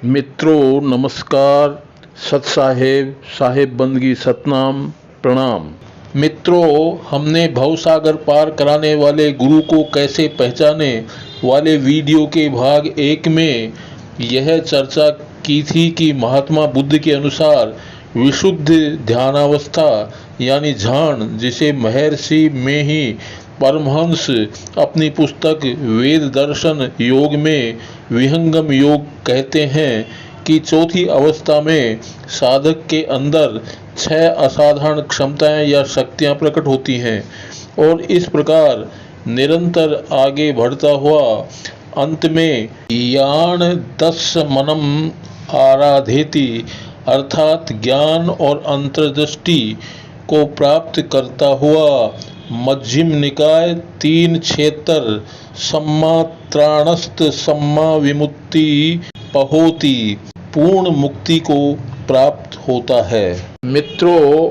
मित्रों नमस्कार, सत साहेब, साहेब बंदगी सतनाम, प्रणाम। मित्रों, हमने भवसागर पार कराने वाले गुरु को कैसे पहचाने वाले वीडियो के भाग 1 में यह चर्चा की थी कि महात्मा बुद्ध के अनुसार विशुद्ध ध्यानावस्था यानी ध्यान, जिसे महर्षि में ही परमहंस अपनी पुस्तक वेद दर्शन योग में विहंगम योग कहते हैं कि चौथी अवस्था में साधक के अंदर 6 असाधारण क्षमताएं या शक्तियां प्रकट होती हैं और इस प्रकार निरंतर आगे बढ़ता हुआ अंत में यान 10 मनम आराधेति अर्थात ज्ञान और अंतर्दृष्टि को प्राप्त करता हुआ मध्यम निकाय 376 सम्मात्राणस्त सम्मा विमुक्ति पहोति पूर्ण मुक्ति को प्राप्त होता है। मित्रों,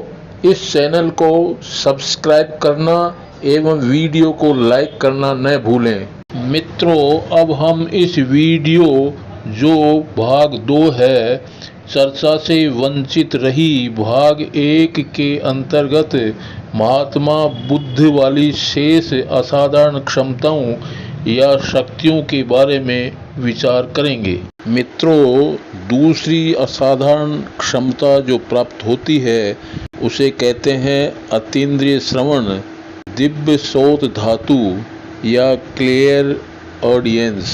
इस चैनल को सब्सक्राइब करना एवं वीडियो को लाइक करना न भूलें। मित्रों, अब हम इस वीडियो जो भाग 2 है, चर्चा से वंचित रही भाग 1 के अंतर्गत महात्मा बुद्ध वाली शेष असाधारण क्षमताओं या शक्तियों के बारे में विचार करेंगे। मित्रों, दूसरी असाधारण क्षमता जो प्राप्त होती है उसे कहते हैं अतीन्द्रिय श्रवण, दिव्य सोत धातु या क्लियर ऑडियंस।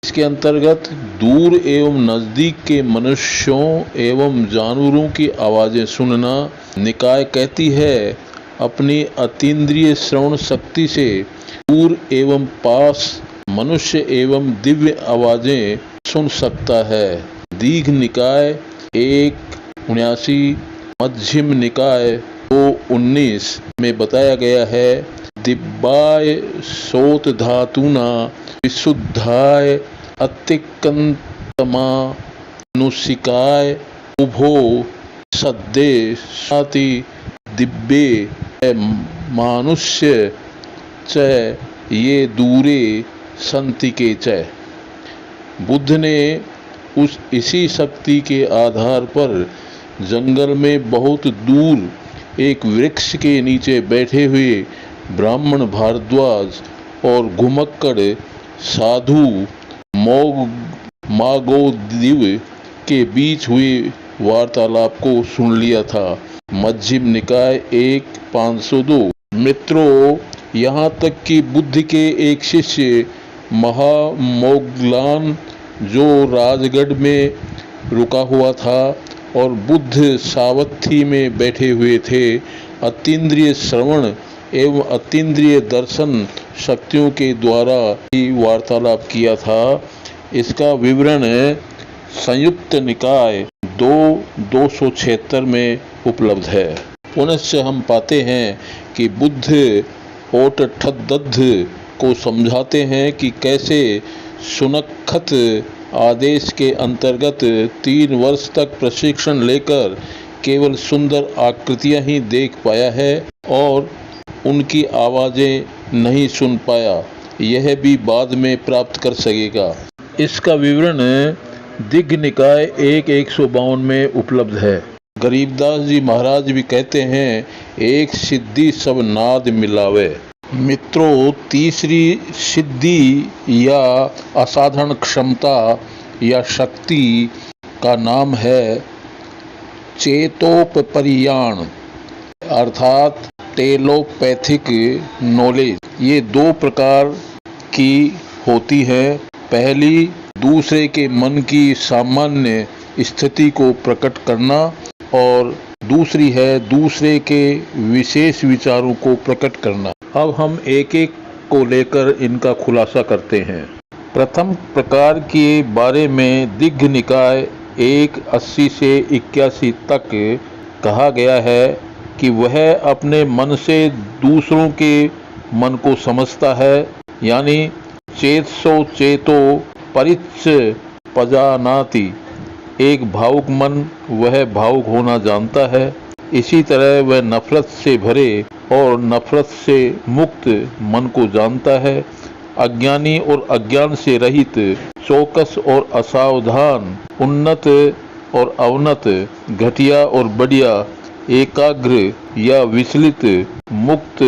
इसके अंतर्गत दूर एवं नज़दीक के मनुष्यों एवं जानवरों की आवाज़ें सुनना। निकाय कहती है अपनी अतीन्द्रिय श्रवण शक्ति से दूर एवं पास मनुष्य एवं दिव्य आवाज़ें सुन सकता है। दीघ निकाय 179, मध्यम निकाय 219 में बताया गया है दिव्याय सोत धातुना विशुद्धाय अतिकंतमा नुसिकाय उभो सद्दे साति दिव्ये मानुष्य च ये दूरे संति के च। बुद्ध ने इसी शक्ति के आधार पर जंगल में बहुत दूर एक वृक्ष के नीचे बैठे हुए ब्राह्मण भारद्वाज और घुमक्कड़ साधु मागोदिव के बीच हुए वार्तालाप को सुन लिया था। मध्यम निकाय 1/502। मित्रों, यहाँ तक कि बुद्ध के एक शिष्य महामोगलान जो राजगढ़ में रुका हुआ था और बुद्ध सावथी में बैठे हुए थे, अतीन्द्रिय श्रवण एवं अतीन्द्रिय दर्शन शक्तियों के द्वारा ही वार्तालाप किया था। इसका विवरण संयुक्त निकाय 276 में उपलब्ध है। पुनश्च हम पाते हैं कि बुद्ध ओटठदद्ध को समझाते हैं कि कैसे सुनखत आदेश के अंतर्गत 3 वर्ष तक प्रशिक्षण लेकर केवल सुंदर आकृतियां ही देख पाया है और उनकी आवाज़ें नहीं सुन पाया, यह भी बाद में प्राप्त कर सकेगा। इसका विवरण दिग्ग निकाय 1/152 में उपलब्ध है। गरीबदास जी महाराज भी कहते हैं एक सिद्धि सब नाद मिलावे। मित्रों, तीसरी सिद्धि या असाधारण क्षमता या शक्ति का नाम है चेतोपरियाण अर्थात टेलोपैथिक नॉलेज। ये 2 प्रकार की होती है। पहली, दूसरे के मन की सामान्य स्थिति को प्रकट करना और दूसरी है दूसरे के विशेष विचारों को प्रकट करना। अब हम एक एक को लेकर इनका खुलासा करते हैं। प्रथम प्रकार के बारे में दिग्ग निकाय 180 से 81 तक कहा गया है कि वह अपने मन से दूसरों के मन को समझता है, यानी चेतसो चेतो परिच्छ पजानाति। एक भावुक मन वह भावुक होना जानता है। इसी तरह वह नफरत से भरे और नफरत से मुक्त मन को जानता है अज्ञानी और अज्ञान से रहित, चौकस और असावधान, उन्नत और अवनत, घटिया और बढ़िया, एकाग्र या विचलित, मुक्त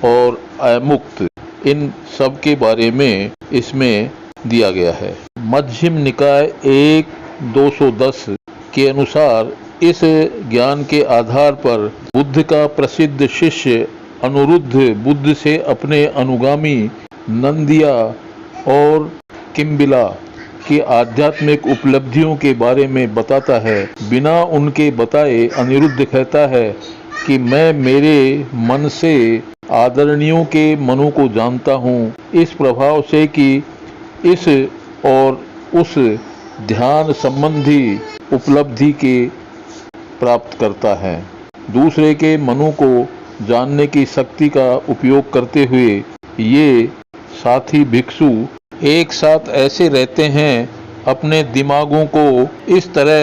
और अमुक्त, इन सब के बारे में इसमें दिया गया है। मध्यम निकाय 1-210 के अनुसार इस ज्ञान के आधार पर बुद्ध का प्रसिद्ध शिष्य अनिरुद्ध बुद्ध से अपने अनुगामी नंदिया और किम्बिला की आध्यात्मिक उपलब्धियों के बारे में बताता है। बिना उनके बताए अनिरुद्ध कहता है कि मैं मेरे मन से आदरणीयों के मनों को जानता हूँ, इस प्रभाव से कि इस और उस ध्यान संबंधी उपलब्धि के प्राप्त करता है। दूसरे के मनों को जानने की शक्ति का उपयोग करते हुए ये साथी भिक्षु एक साथ ऐसे रहते हैं, अपने दिमागों को इस तरह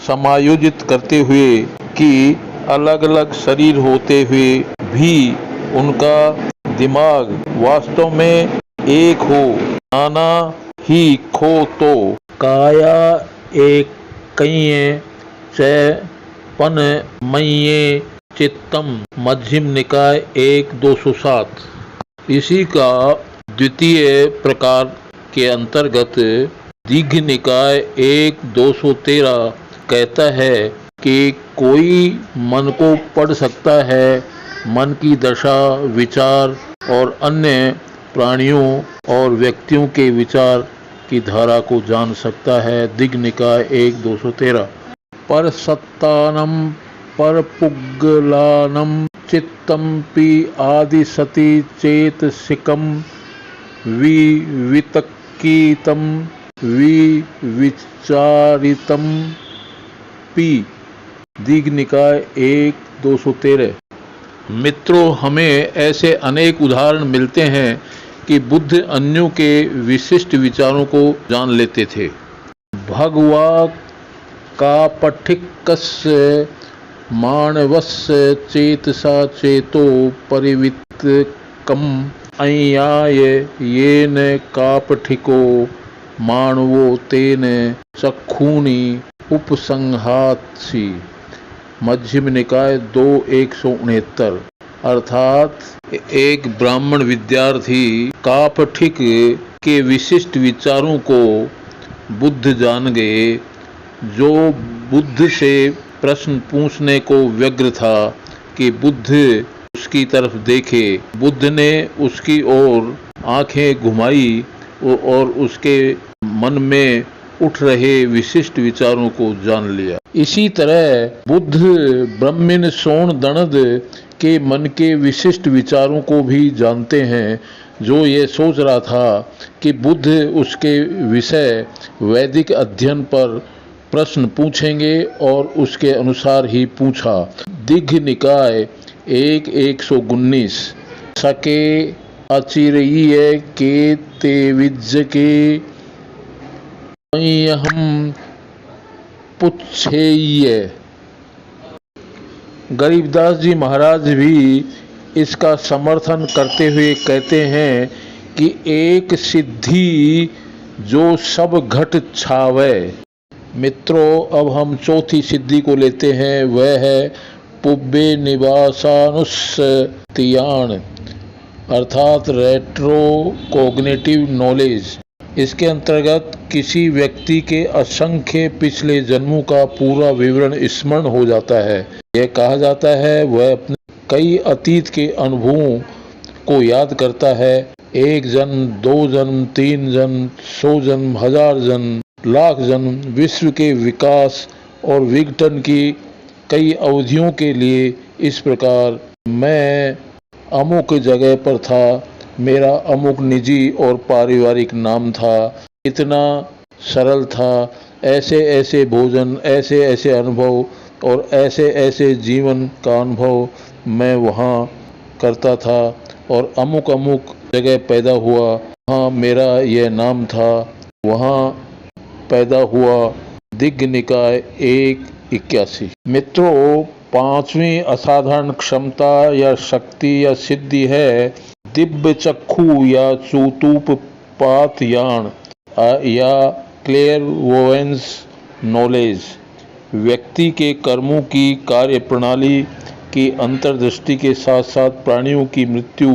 समायोजित करते हुए कि अलग अलग शरीर होते हुए भी उनका दिमाग वास्तव में एक हो। नाना ही खो तो काया एक कई च पन मय्ये चित्तम। मध्यम निकाय 1-207। इसी का द्वितीय प्रकार के अंतर्गत दीघ निकाय 1-213 कहता है कि कोई मन को पढ़ सकता है, मन की दशा, विचार और अन्य प्राणियों और व्यक्तियों के विचार की धारा को जान सकता है। दीघ निकाय 1-213। पर सत्तानम पर पुग्गलानम चित्तमपि आदि सति चेतसिकम विवितकीतम विविचारितम पी। दीघ निकाय 1-213। मित्रों, हमें ऐसे अनेक उदाहरण मिलते हैं कि बुद्ध अन्यों के विशिष्ट विचारों को जान लेते थे। भगवा कापठिकस्य मानवस्य चेतसा चेतो परिवितकम अय्याय येन कापठिको मानवो तेन चक्षुनि उपसंहात्सि। मध्यम निकाय 2-169। अर्थात एक ब्राह्मण विद्यार्थी कापठिक के विशिष्ट विचारों को बुद्ध जान गए, जो बुद्ध से प्रश्न पूछने को व्यग्र था कि बुद्ध उसकी तरफ देखे। बुद्ध ने उसकी ओर आंखें घुमाई और उसके मन में उठ रहे विशिष्ट विचारों को जान लिया। इसी तरह बुद्ध ब्रह्मिन सोण दणद के मन के विशिष्ट विचारों को भी जानते हैं, जो ये सोच रहा था कि बुद्ध उसके विषय वैदिक अध्ययन पर प्रश्न पूछेंगे और उसके अनुसार ही पूछा। दीघ निकाय 1-119। सके अचिरय्य के तेविज्ज के हम पुच्छेय। गरीबदास जी महाराज भी इसका समर्थन करते हुए कहते हैं कि एक सिद्धि जो सब घट छावे। मित्रों, अब हम चौथी सिद्धि को लेते हैं, वह है पुब्बे निवासानुस्तियान, अर्थात रेट्रो कोग्निटिव नॉलेज। इसके अंतर्गत किसी व्यक्ति के असंख्य पिछले जन्मों का पूरा विवरण स्मरण हो जाता है। यह कहा जाता है वह अपने कई अतीत के अनुभवों को याद करता है। 1 जन्म, 2 जन्म, 3 जन्म, 100 जन्म, 1000 जन्म, लाख जन्म, विश्व के विकास और विघटन की कई अवधियों के लिए। इस प्रकार मैं अमुक जगह पर था, मेरा अमुक निजी और पारिवारिक नाम था, इतना सरल था, ऐसे ऐसे भोजन, ऐसे ऐसे अनुभव और ऐसे ऐसे जीवन का अनुभव मैं वहाँ करता था और अमुक अमुक जगह पैदा हुआ, वहाँ मेरा यह नाम था, वहाँ पैदा हुआ। दीघ निकाय 1-81। मित्रों, 5वीं असाधारण क्षमता या शक्ति या सिद्धि है दिव्य चक्षु या चतुष्पाद यान या क्लेयरवोयंस नॉलेज व्यक्ति के कर्मों की कार्य प्रणाली की अंतर्दृष्टि के साथ साथ प्राणियों की मृत्यु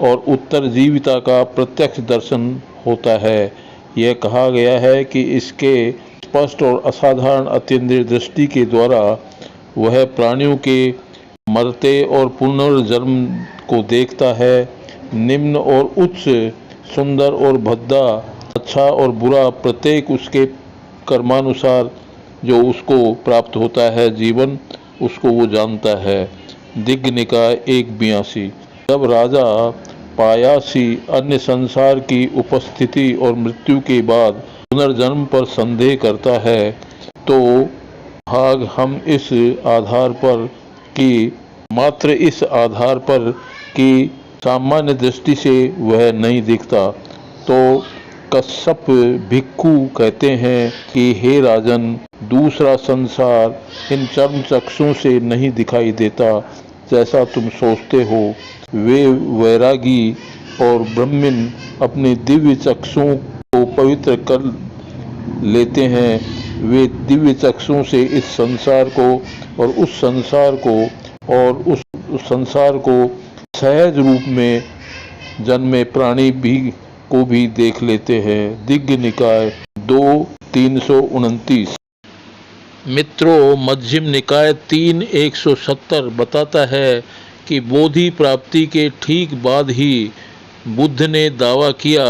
और उत्तरजीविता का प्रत्यक्ष दर्शन होता है। यह कहा गया है कि इसके स्पष्ट और असाधारण अतीन्द्रिय दृष्टि के द्वारा वह प्राणियों के मरते और पुनर्जन्म को देखता है। निम्न और उच्च, सुंदर और भद्दा, अच्छा और बुरा प्रत्येक उसके कर्मानुसार जो उसको प्राप्त होता है जीवन, उसको वो जानता है। दिग्ग निकाय 182। जब राजा पायासी अन्य संसार की उपस्थिति और मृत्यु के बाद पुनर्जन्म पर संदेह करता है तो भाग हम इस आधार पर कि मात्र इस आधार पर कि सामान्य दृष्टि से वह नहीं दिखता, तो कश्यप भिक्खु कहते हैं कि हे राजन, दूसरा संसार इन चर्म चक्षुओं से नहीं दिखाई देता जैसा तुम सोचते हो। वे वैरागी और ब्राह्मण अपने दिव्य चक्षुओं को पवित्र कर लेते हैं। वे दिव्य चक्षुओं से इस संसार को और उस संसार को सहज रूप में जन्मे प्राणी को भी देख लेते हैं। दिग्ग निकाय 2-329। मित्रों, मध्यम निकाय 3-170 बताता है कि बोधि प्राप्ति के ठीक बाद ही बुद्ध ने दावा किया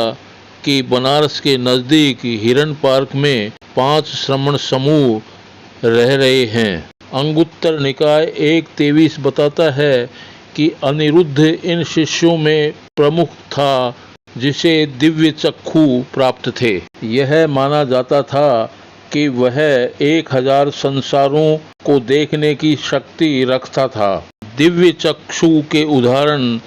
कि बनारस के नज़दीक हिरण पार्क में 5 श्रमण समूह रह रहे हैं। अंगुत्तर निकाय 1-23 बताता है कि अनिरुद्ध इन शिष्यों में प्रमुख था जिसे दिव्य चक्षु प्राप्त थे। यह माना जाता था कि वह 1000 संसारों को देखने की शक्ति रखता था। दिव्य चक्षु के उदाहरण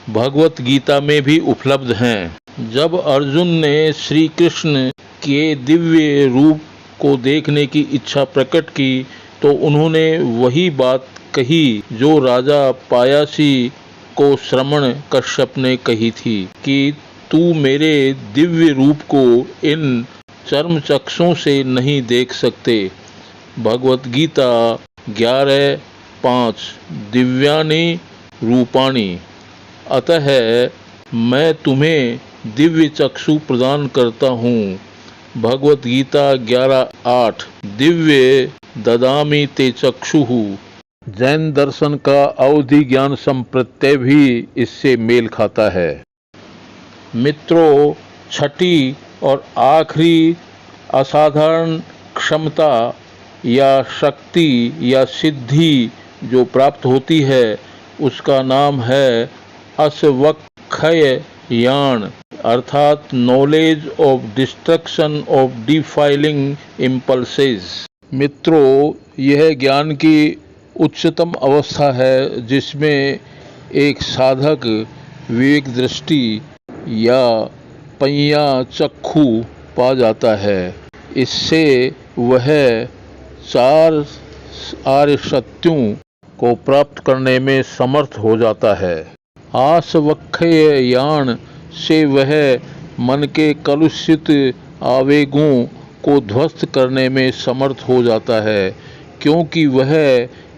भगवत गीता में भी उपलब्ध हैं। जब अर्जुन ने श्री कृष्ण के दिव्य रूप को देखने की इच्छा प्रकट की तो उन्होंने वही बात कही जो राजा पायासी को श्रमण कश्यप ने कही थी कि तू मेरे दिव्य रूप को इन चर्म चक्षुओं से नहीं देख सकते। भगवत गीता 11:5। दिव्यानि रूपाणि, अतः मैं तुम्हें दिव्य चक्षु प्रदान करता हूँ। भगवत गीता 11:8। दिव्य ददामि ते चक्षुः। जैन दर्शन का अवधि ज्ञान संप्रत्यय भी इससे मेल खाता है। मित्रों, छठी और आखिरी असाधारण क्षमता या शक्ति या सिद्धि जो प्राप्त होती है उसका नाम है असवक्खय यान, अर्थात knowledge of destruction of defiling impulses. मित्रों, यह ज्ञान की उच्चतम अवस्था है जिसमें एक साधक विवेक दृष्टि या पय्या चक्षु पा जाता है। इससे वह 4 आर्य सत्यों को प्राप्त करने में समर्थ हो जाता है। आसवक्खय यान से वह मन के कलुषित आवेगों को ध्वस्त करने में समर्थ हो जाता है, क्योंकि वह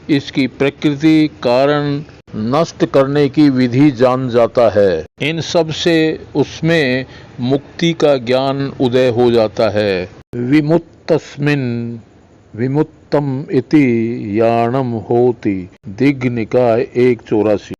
इसकी प्रकृति कारण नष्ट करने की विधि जान जाता है। इन सब से उसमें मुक्ति का ज्ञान उदय हो जाता है। विमुक्तस्मिन् विमुक्तम इति यानम होति। दिग्ग निकाय 1:84।